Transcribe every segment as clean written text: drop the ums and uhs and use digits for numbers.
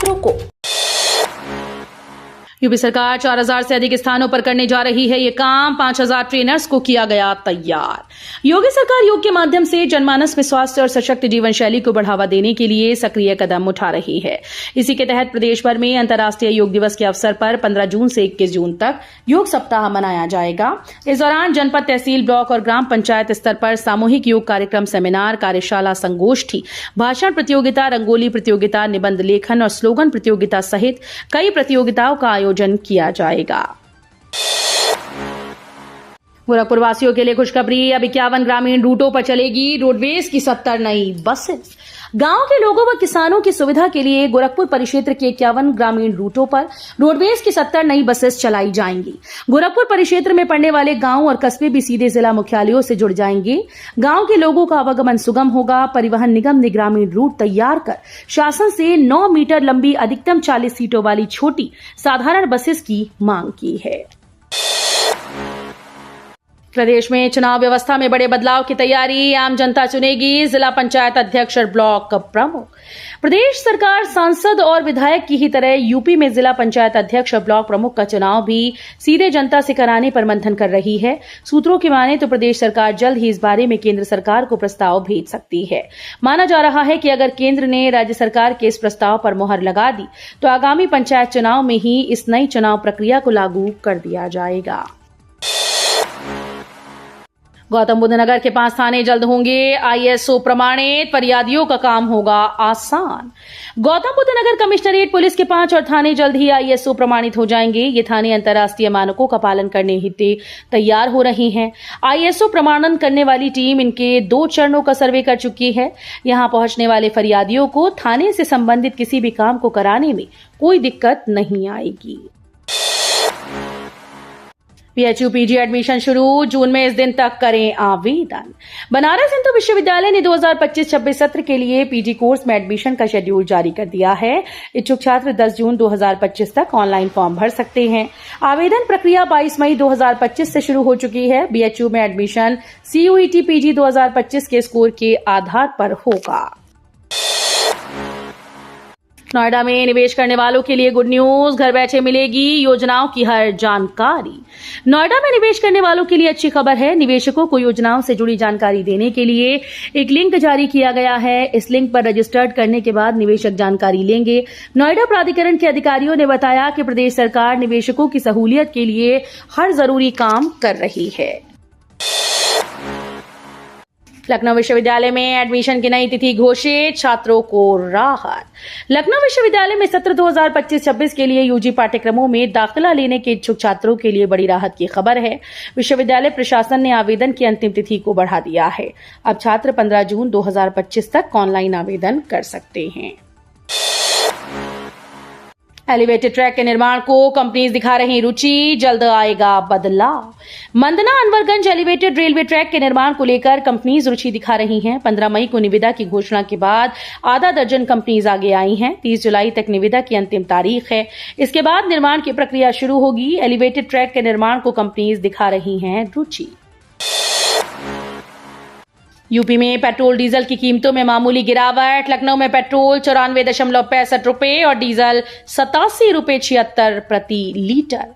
छात्रों को। यूपी सरकार 4000 से अधिक स्थानों पर करने जा रही है ये काम। 5000 ट्रेनर्स को किया गया तैयार। योगी सरकार योग के माध्यम से जनमानस में स्वास्थ्य और सशक्त जीवन शैली को बढ़ावा देने के लिए सक्रिय कदम उठा रही है। इसी के तहत प्रदेश भर में अंतर्राष्ट्रीय योग दिवस के अवसर पर 15 जून से 21 जून तक योग सप्ताह मनाया जाएगा। इस दौरान जनपद, तहसील, ब्लॉक और ग्राम पंचायत स्तर पर सामूहिक योग कार्यक्रम, सेमिनार, कार्यशाला, संगोष्ठी, भाषण प्रतियोगिता, रंगोली प्रतियोगिता, निबंध लेखन और स्लोगन प्रतियोगिता सहित कई प्रतियोगिताओं का आयोजन किया जाएगा। गोरखपुर वासियों के लिए खुशखबरी। अब 51 ग्रामीण रूटों पर चलेगी रोडवेज की 70 नई बसेस। गांव के लोगों व किसानों की सुविधा के लिए गोरखपुर परिक्षेत्र के 51 ग्रामीण रूटों पर रोडवेज की 70 नई बसेस चलाई जाएंगी। गोरखपुर परिक्षेत्र में पड़ने वाले गांव और कस्बे भी सीधे जिला मुख्यालयों से जुड़ जाएंगे। गांव के लोगों का आवागमन सुगम होगा। परिवहन निगम ने ग्रामीण रूट तैयार कर शासन से 9 मीटर लंबी अधिकतम 40 सीटों वाली छोटी साधारण बसेस की मांग की है। प्रदेश में चुनाव व्यवस्था में बड़े बदलाव की तैयारी। आम जनता चुनेगी जिला पंचायत अध्यक्ष और ब्लॉक प्रमुख। प्रदेश सरकार सांसद और विधायक की ही तरह यूपी में जिला पंचायत अध्यक्ष और ब्लॉक प्रमुख का चुनाव भी सीधे जनता से कराने पर मंथन कर रही है। सूत्रों की माने तो प्रदेश सरकार जल्द ही इस बारे में केंद्र सरकार को प्रस्ताव भेज सकती है। माना जा रहा है कि अगर केंद्र ने राज्य सरकार के इस प्रस्ताव पर मुहर लगा दी तो आगामी पंचायत चुनाव में ही इस नई चुनाव प्रक्रिया को लागू कर दिया जाएगा। गौतम बुद्ध नगर के 5 थाने जल्द होंगे ISO प्रमाणित। फरियादियों का काम होगा आसान। गौतम बुद्ध नगर कमिश्नरेट पुलिस के 5 और थाने जल्द ही ISO प्रमाणित हो जाएंगे। ये थाने अंतर्राष्ट्रीय मानकों का पालन करने हेतु तैयार हो रहे हैं। ISO प्रमाणन करने वाली टीम इनके 2 चरणों का सर्वे कर चुकी है। यहां पहुंचने वाले फरियादियों को थाने से संबंधित किसी भी काम को कराने में कोई दिक्कत नहीं आएगी। PHU PG एडमिशन शुरू। जून में इस दिन तक करें आवेदन। बनारस हिंदू विश्वविद्यालय ने 2025-26 सत्र के लिए PG कोर्स में एडमिशन का शेड्यूल जारी कर दिया है। इच्छुक छात्र 10 जून 2025 तक ऑनलाइन फॉर्म भर सकते हैं। आवेदन प्रक्रिया 22 मई 2025 से शुरू हो चुकी है। BHU में एडमिशन CUET PG 2025 के स्कोर के आधार पर होगा। नोएडा में निवेश करने वालों के लिए गुड न्यूज। घर बैठे मिलेगी योजनाओं की हर जानकारी। नोएडा में निवेश करने वालों के लिए अच्छी खबर है। निवेशकों को योजनाओं से जुड़ी जानकारी देने के लिए एक लिंक जारी किया गया है। इस लिंक पर रजिस्टर्ड करने के बाद निवेशक जानकारी लेंगे। नोएडा प्राधिकरण के अधिकारियों ने बताया कि प्रदेश सरकार निवेशकों की सहूलियत के लिए हर जरूरी काम कर रही है। लखनऊ विश्वविद्यालय में एडमिशन की नई तिथि घोषित। छात्रों को राहत। लखनऊ विश्वविद्यालय में सत्र 2025-26 के लिए यूजी पाठ्यक्रमों में दाखिला लेने के इच्छुक छात्रों के लिए बड़ी राहत की खबर है। विश्वविद्यालय प्रशासन ने आवेदन की अंतिम तिथि को बढ़ा दिया है। अब छात्र 15 जून 2025 तक ऑनलाइन आवेदन कर सकते हैं। एलिवेटेड ट्रैक के निर्माण को कंपनीज दिखा रही रुचि। जल्द आएगा बदलाव। Mandhana Anwarganj elevated railway track के निर्माण को लेकर कंपनीज रुचि दिखा रही हैं। 15 मई को निविदा की घोषणा के बाद आधा दर्जन कंपनीज आगे आई हैं। 30 जुलाई तक निविदा की अंतिम तारीख है। इसके बाद निर्माण की प्रक्रिया शुरू होगी। एलिवेटेड ट्रैक के निर्माण को कंपनीज दिखा रही हैं रुचि। यूपी में पेट्रोल डीजल की कीमतों में मामूली गिरावट। लखनऊ में पेट्रोल 94.65 रुपए और डीजल 87 रुपए 76 प्रति लीटर।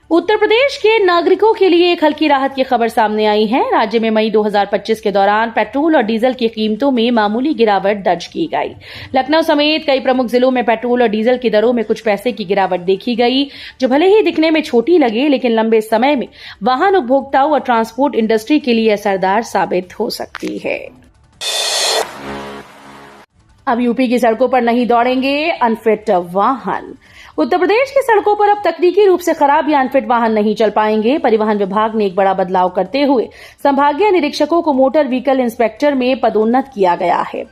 उत्तर प्रदेश के नागरिकों के लिए एक हल्की राहत की खबर सामने आई है। राज्य में मई 2025 के दौरान पेट्रोल और डीजल की कीमतों में मामूली गिरावट दर्ज की गई। लखनऊ समेत कई प्रमुख जिलों में पेट्रोल और डीजल की दरों में कुछ पैसे की गिरावट देखी गई, जो भले ही दिखने में छोटी लगे लेकिन लंबे समय में वाहन उपभोक्ताओं और ट्रांसपोर्ट इंडस्ट्री के लिए असरदार साबित हो सकती है। अब यूपी की सड़कों पर नहीं दौड़ेंगे अनफिट वाहन। उत्तर प्रदेश की सड़कों पर अब तकनीकी रूप से खराब या अनफिट वाहन नहीं चल पाएंगे। परिवहन विभाग ने एक बड़ा बदलाव करते हुए संभागीय निरीक्षकों को मोटर व्हीकल इंस्पेक्टर में पदोन्नत किया गया है।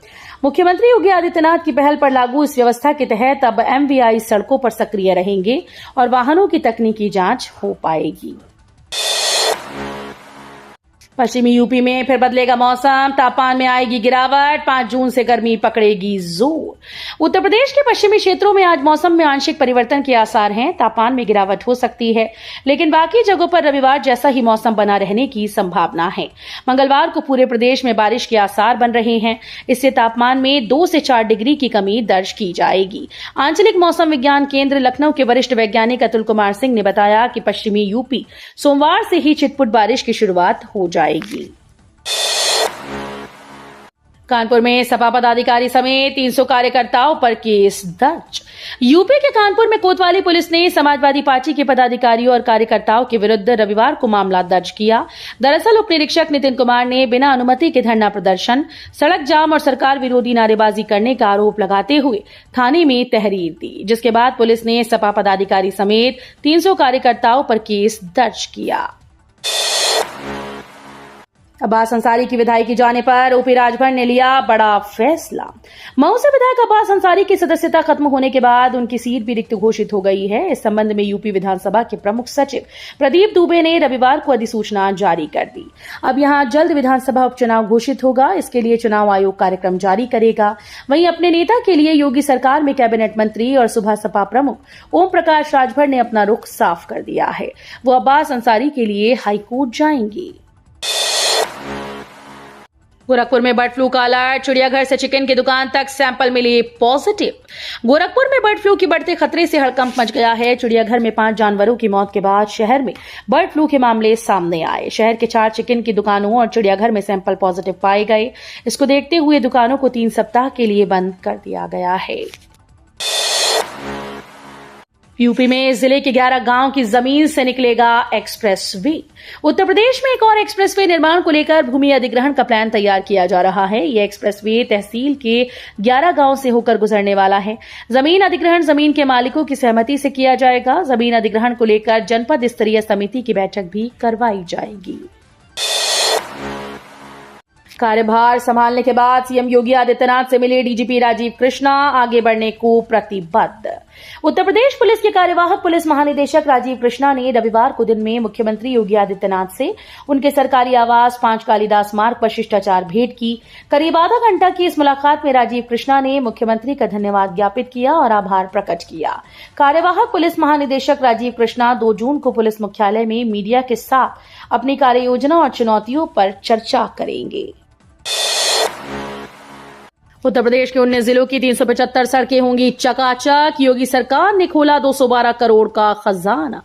मुख्यमंत्री योगी आदित्यनाथ की पहल पर लागू इस व्यवस्था के तहत अब MVI सड़कों पर सक्रिय रहेंगे और वाहनों की तकनीकी जांच हो पाएगी। पश्चिमी यूपी में फिर बदलेगा मौसम, तापमान में आएगी गिरावट, 5 जून से गर्मी पकड़ेगी जोर। उत्तर प्रदेश के पश्चिमी क्षेत्रों में आज मौसम में आंशिक परिवर्तन के आसार हैं। तापमान में गिरावट हो सकती है, लेकिन बाकी जगहों पर रविवार जैसा ही मौसम बना रहने की संभावना है। मंगलवार को पूरे प्रदेश में बारिश के आसार बन रहे हैं। इससे तापमान में 2 से 4 डिग्री की कमी दर्ज की जाएगी। आंचलिक मौसम विज्ञान केंद्र लखनऊ के वरिष्ठ वैज्ञानिक अतुल कुमार सिंह ने बताया कि पश्चिमी यूपी सोमवार से ही छिटपुट बारिश की शुरुआत हो जाएगी। कानपुर में सपा पदाधिकारी समेत 300 कार्यकर्ताओं पर केस दर्ज। यूपी के कानपुर में कोतवाली पुलिस ने समाजवादी पार्टी के पदाधिकारियों और कार्यकर्ताओं के विरुद्ध रविवार को मामला दर्ज किया। दरअसल उप निरीक्षक नितिन कुमार ने बिना अनुमति के धरना प्रदर्शन, सड़क जाम और सरकार विरोधी नारेबाजी करने का आरोप लगाते हुए थाने में तहरीर दी, जिसके बाद पुलिस ने सपा पदाधिकारी समेत 300 कार्यकर्ताओं पर केस दर्ज किया। अब्बास अंसारी की विधायकी जाने पर ओपी राजभर ने लिया बड़ा फैसला। मऊ से विधायक अब्बास अंसारी की सदस्यता खत्म होने के बाद उनकी सीट भी रिक्त घोषित हो गई है। इस संबंध में यूपी विधानसभा के प्रमुख सचिव प्रदीप दुबे ने रविवार को अधिसूचना जारी कर दी। अब यहां जल्द विधानसभा उपचुनाव घोषित होगा। इसके लिए चुनाव आयोग कार्यक्रम जारी करेगा। वहीं अपने नेता के लिए योगी सरकार में कैबिनेट मंत्री और सुबह सपा प्रमुख ओम प्रकाश राजभर ने अपना रुख साफ कर दिया है। वो अब्बास अंसारी के लिए हाईकोर्ट जाएंगी। गोरखपुर में बर्ड फ्लू का अलर्ट, चिड़ियाघर से चिकन की दुकान तक सैंपल मिले पॉजिटिव। गोरखपुर में बर्ड फ्लू के बढ़ते खतरे से हड़कंप मच गया है। चिड़ियाघर में 5 जानवरों की मौत के बाद शहर में बर्ड फ्लू के मामले सामने आए। शहर के 4 चिकन की दुकानों और चिड़ियाघर में सैंपल पॉजिटिव पाए गए। इसको देखते हुए दुकानों को 3 सप्ताह के लिए बंद कर दिया गया है। यूपी में जिले के 11 गांव की जमीन से निकलेगा एक्सप्रेसवे। उत्तर प्रदेश में एक और एक्सप्रेसवे निर्माण को लेकर भूमि अधिग्रहण का प्लान तैयार किया जा रहा है। यह एक्सप्रेसवे तहसील के 11 गांव से होकर गुजरने वाला है। जमीन अधिग्रहण जमीन के मालिकों की सहमति से किया जाएगा। जमीन अधिग्रहण को लेकर जनपद स्तरीय समिति की बैठक भी करवाई जाएगी। कार्यभार संभालने के बाद सीएम योगी आदित्यनाथ से मिले डीजीपी राजीव कृष्णा, आगे बढ़ने को प्रतिबद्ध। उत्तर प्रदेश पुलिस के कार्यवाहक पुलिस महानिदेशक राजीव कृष्णा ने रविवार को दिन में मुख्यमंत्री योगी आदित्यनाथ से उनके सरकारी आवास 5 कालीदास मार्ग पर शिष्टाचार भेंट की। करीब आधा घंटा की इस मुलाकात में राजीव कृष्णा ने मुख्यमंत्री का धन्यवाद ज्ञापित किया और आभार प्रकट किया। कार्यवाहक पुलिस महानिदेशक राजीव कृष्णा 2 जून को पुलिस मुख्यालय में मीडिया के साथ अपनी कार्य योजना और चुनौतियों पर चर्चा करेंगे। उत्तर प्रदेश के 19 जिलों की 375 सड़कें होंगी चकाचक। योगी सरकार ने खोला 212 करोड़ का खजाना।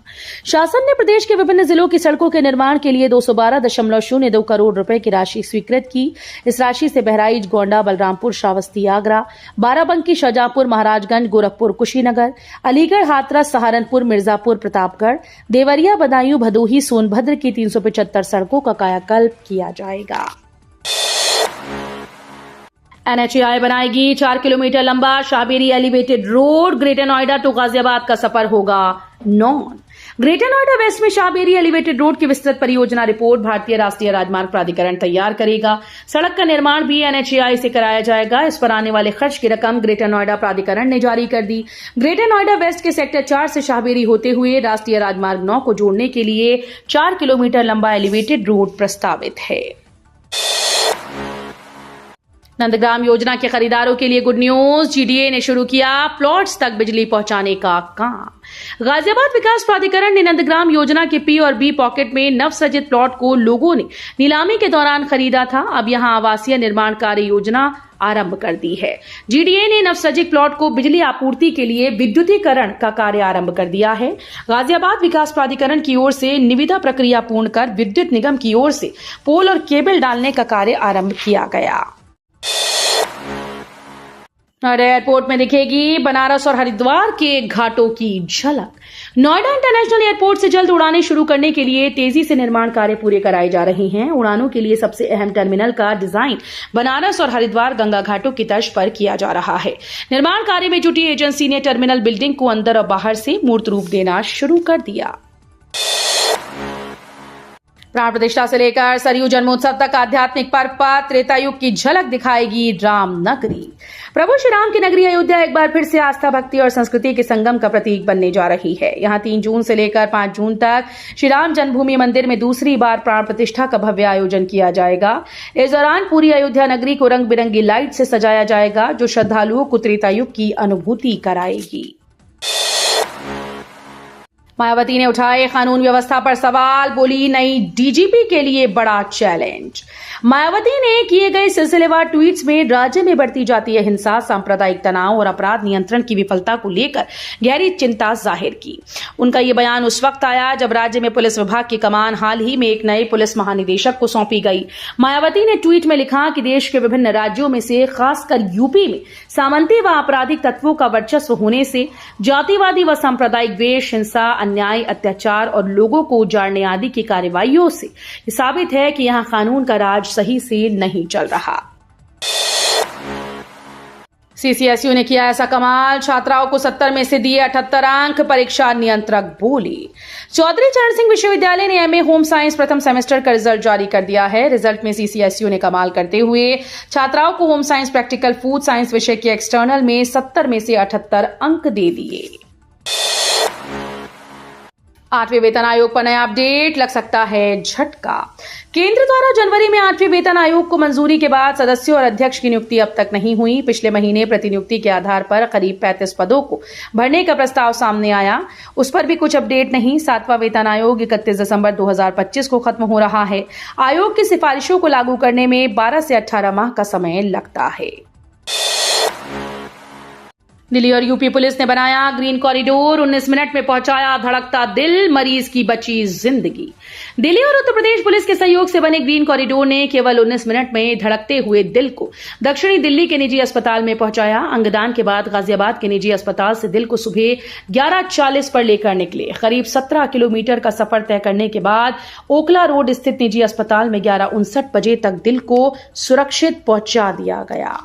शासन ने प्रदेश के विभिन्न जिलों की सड़कों के निर्माण के लिए 212.02 करोड़ रुपए की राशि स्वीकृत की। इस राशि से बहराइच, गोंडा, बलरामपुर, श्रावस्ती, आगरा, बाराबंकी, शाहजहांपुर, महाराजगंज, गोरखपुर, कुशीनगर, अलीगढ़, हाथरस, सहारनपुर, मिर्जापुर, प्रतापगढ़, देवरिया, बदायूं, भदोही, सोनभद्र की 375 सड़कों का कायाकल्प किया जाएगा। एनएचएआई बनाएगी 4 किलोमीटर लंबा Shahberi elevated road. Greater Noida to Ghaziabad का सफर होगा नॉन। ग्रेटर नोएडा वेस्ट में शाहबेरी एलिवेटेड रोड की विस्तृत परियोजना रिपोर्ट भारतीय राष्ट्रीय राजमार्ग प्राधिकरण तैयार करेगा। सड़क का निर्माण भी एनएचएआई से कराया जाएगा। इस पर आने वाले खर्च की रकम ग्रेटर नोएडा प्राधिकरण ने जारी कर दी। ग्रेटर नोएडा वेस्ट के सेक्टर 4 से शाहबेरी होते हुए राष्ट्रीय राजमार्ग 9 को जोड़ने के लिए 4 किलोमीटर लंबा एलिवेटेड रोड प्रस्तावित है। नंदग्राम योजना के खरीदारों के लिए गुड न्यूज। जीडीए ने शुरू किया प्लॉट्स तक बिजली पहुंचाने का काम। गाजियाबाद विकास प्राधिकरण ने नंदग्राम योजना के पी और बी पॉकेट में नवसृजित प्लॉट को लोगों ने नीलामी के दौरान खरीदा था। अब यहां आवासीय निर्माण कार्य योजना आरंभ कर दी है। जीडीए ने नवसृजित प्लॉट को बिजली आपूर्ति के लिए विद्युतीकरण का कार्य आरंभ कर दिया है। गाजियाबाद विकास प्राधिकरण की ओर से निविदा प्रक्रिया पूर्ण कर विद्युत निगम की ओर से पोल और केबल डालने का कार्य आरंभ किया गया। एयरपोर्ट में दिखेगी बनारस और हरिद्वार के घाटों की झलक। नोएडा इंटरनेशनल एयरपोर्ट से जल्द उड़ानें शुरू करने के लिए तेजी से निर्माण कार्य पूरे कराए जा रहे हैं। उड़ानों के लिए सबसे अहम टर्मिनल का डिजाइन बनारस और हरिद्वार गंगा घाटों की तर्ज पर किया जा रहा है। निर्माण कार्य में जुटी एजेंसी ने टर्मिनल बिल्डिंग को अंदर और बाहर से मूर्त रूप देना शुरू कर दिया। प्राण प्रतिष्ठा से लेकर सरयू जन्मोत्सव तक आध्यात्मिक पर्व पर त्रेतायुग की झलक दिखाएगी रामनगरी। प्रभु श्री राम की नगरी अयोध्या एक बार फिर से आस्था, भक्ति और संस्कृति के संगम का प्रतीक बनने जा रही है। यहां 3 जून से लेकर 5 जून तक श्री राम जन्मभूमि मंदिर में दूसरी बार प्राण प्रतिष्ठा का भव्य आयोजन किया जाएगा। इस दौरान पूरी अयोध्या नगरी को रंग बिरंगी लाइट से सजाया जाएगा, जो श्रद्धालुओं को त्रेतायुग की अनुभूति कराएगी। मायावती ने उठाए कानून व्यवस्था पर सवाल, बोली नई डीजीपी के लिए बड़ा चैलेंज। मायावती ने किए गए सिलसिलेवार ट्वीट्स में राज्य में बढ़ती जाती हिंसा, सांप्रदायिक तनाव और अपराध नियंत्रण की विफलता को लेकर गहरी चिंता जाहिर की। उनका ये बयान उस वक्त आया जब राज्य में पुलिस विभाग की कमान हाल ही में एक नए पुलिस महानिदेशक को सौंपी गई। मायावती ने ट्वीट में लिखा कि देश के विभिन्न राज्यों में से खासकर यूपी में सामंती व आपराधिक तत्वों का वर्चस्व होने से जातिवादी व सांप्रदायिक द्वेष, हिंसा, अन्याय, अत्याचार और लोगों को उजाड़ने आदि की कार्रवाइयों से साबित है कि यहां कानून का राज सही से नहीं चल रहा। सीसीएसयू ने किया ऐसा कमाल, छात्राओं को 70 में से दिए 78 अंक, परीक्षा नियंत्रक बोली। चौधरी चरण सिंह विश्वविद्यालय ने एमए होम साइंस प्रथम सेमेस्टर का रिजल्ट जारी कर दिया है। रिजल्ट में सीसीएसयू ने कमाल करते हुए छात्राओं को home science, practical, food science विषय के एक्सटर्नल में 70 में से 78 अंक दे दिए। 8वें वेतन आयोग पर नया अपडेट, लग सकता है झटका। केंद्र द्वारा जनवरी में 8वें वेतन आयोग को मंजूरी के बाद सदस्यों और अध्यक्ष की नियुक्ति अब तक नहीं हुई। पिछले महीने प्रतिनियुक्ति के आधार पर करीब 35 पदों को भरने का प्रस्ताव सामने आया, उस पर भी कुछ अपडेट नहीं। 7वां वेतन आयोग 31 दिसंबर 2025 को खत्म हो रहा है। आयोग की सिफारिशों को लागू करने में 12 से 18 माह का समय लगता है। दिल्ली और यूपी पुलिस ने बनाया ग्रीन कॉरिडोर, 19 मिनट में पहुंचाया धड़कता दिल, मरीज की बची जिंदगी। दिल्ली और उत्तर प्रदेश पुलिस के सहयोग से बने ग्रीन कॉरिडोर ने केवल 19 मिनट में धड़कते हुए दिल को दक्षिणी दिल्ली के निजी अस्पताल में पहुंचाया। अंगदान के बाद गाजियाबाद के निजी अस्पताल से दिल को सुबह 11:40 पर लेकर निकले। करीब 17 किलोमीटर का सफर तय करने के बाद ओखला रोड स्थित निजी अस्पताल में 11:59 बजे तक दिल को सुरक्षित पहुंचा दिया गया।